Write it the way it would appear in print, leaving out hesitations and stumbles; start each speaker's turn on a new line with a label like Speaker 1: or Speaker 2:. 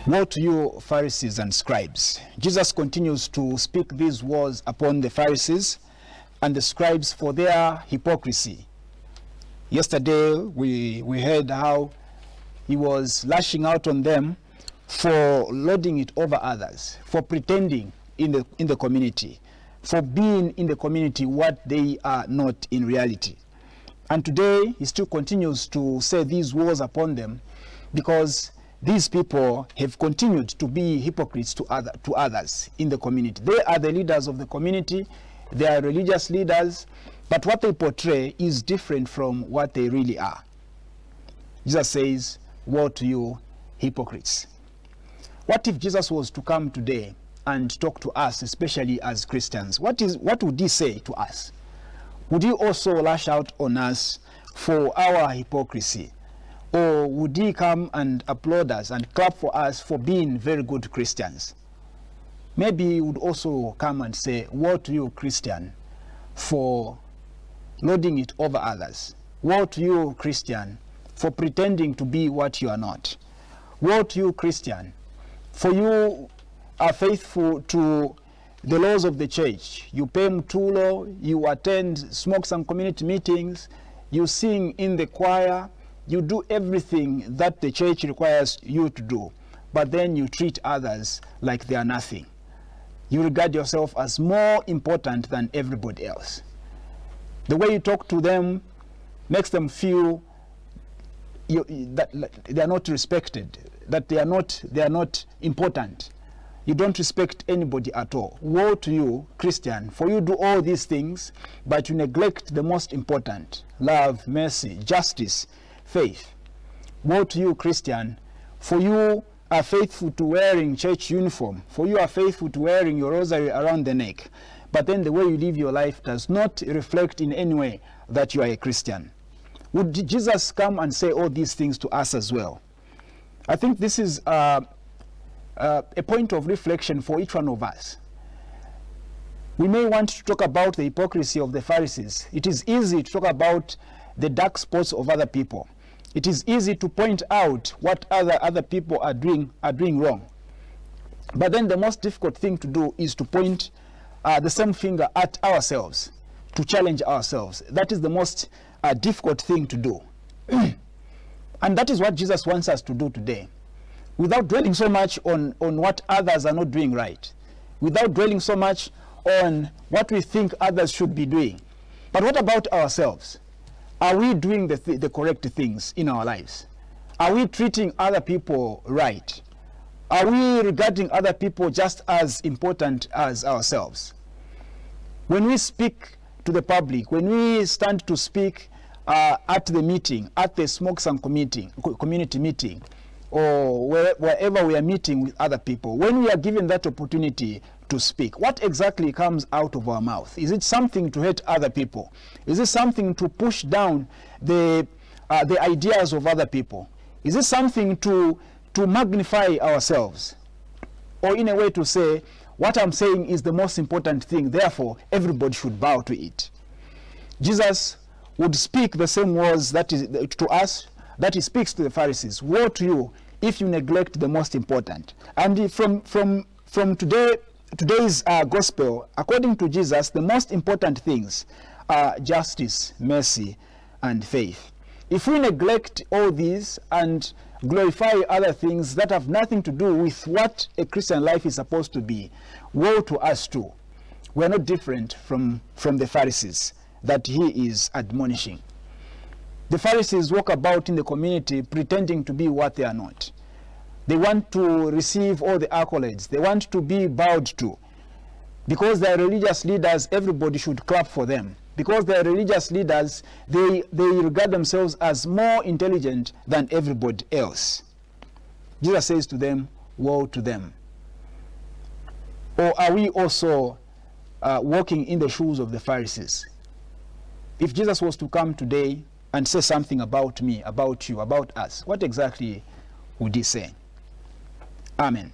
Speaker 1: Woe to you, Pharisees and scribes. Jesus continues to speak these words upon the Pharisees and the scribes for their hypocrisy. Yesterday, we heard how he was lashing out on them for lording it over others, for pretending in the community, for being in the community what they are not in reality. And today, he still continues to say these words upon them because these people have continued to be hypocrites to others in the community. They are the leaders of the community. They are religious leaders, but what they portray is different from what they really are. Jesus says, woe to you, hypocrites. What if Jesus was to come today and talk to us, especially as Christians? What would he say to us? Would he also lash out on us for our hypocrisy? Or would he come and applaud us and clap for us for being very good Christians? Maybe he would also come and say, woe to you, Christian, for lording it over others. Woe to you, Christian, for pretending to be what you are not. Woe to you, Christian, for you are faithful to the laws of the church. You pay mtulo, you attend smokes and community meetings, you sing in the choir, you do everything that the church requires you to do, but then you treat others like they are nothing. You regard yourself as more important than everybody else. The way you talk to them makes them feel that they are not respected, that they are not important. You don't respect anybody at all. Woe to you, Christian, for you do all these things, but you neglect the most important: love, mercy, justice, faith. Woe to you, Christian, for you are faithful to wearing church uniform, for you are faithful to wearing your rosary around the neck, but then the way you live your life does not reflect in any way that you are a Christian. Would Jesus come and say all these things to us as well? I think this is a point of reflection for each one of us. We may want to talk about the hypocrisy of the Pharisees. It is easy to talk about the dark spots of other people. It is easy to point out what other people are doing wrong. But then the most difficult thing to do is to point the same finger at ourselves, to challenge ourselves. That is the most difficult thing to do. And that is what Jesus wants us to do today. Without dwelling so much on what others are not doing right, without dwelling so much on what we think others should be doing. But what about ourselves? Are we doing the correct things in our lives? Are we treating other people right? Are we regarding other people just as important as ourselves? When we speak to the public, when we stand to speak at the meeting, at the smokes and community meeting, or wherever we are meeting with other people, when we are given that opportunity to speak, what exactly comes out of our mouth? Is it something to hate other people? Is it something to push down the ideas of other people? Is it something to magnify ourselves? Or in a way to say, what I'm saying is the most important thing, therefore everybody should bow to it. Jesus would speak the same words to us that he speaks to the Pharisees. Woe to you if you neglect the most important. And from today's gospel, according to Jesus, the most important things are justice, mercy, and faith. If we neglect all these and glorify other things that have nothing to do with what a Christian life is supposed to be, woe to us too. We're not different from the Pharisees that he is admonishing. The Pharisees walk about in the community pretending to be what they are not. They want to receive all the accolades. They want to be bowed to. Because they are religious leaders, everybody should clap for them. Because they are religious leaders, they regard themselves as more intelligent than everybody else. Jesus says to them, woe to them. Or are we also walking in the shoes of the Pharisees? If Jesus was to come today and say something about me, about you, about us, what exactly would he say? Amen.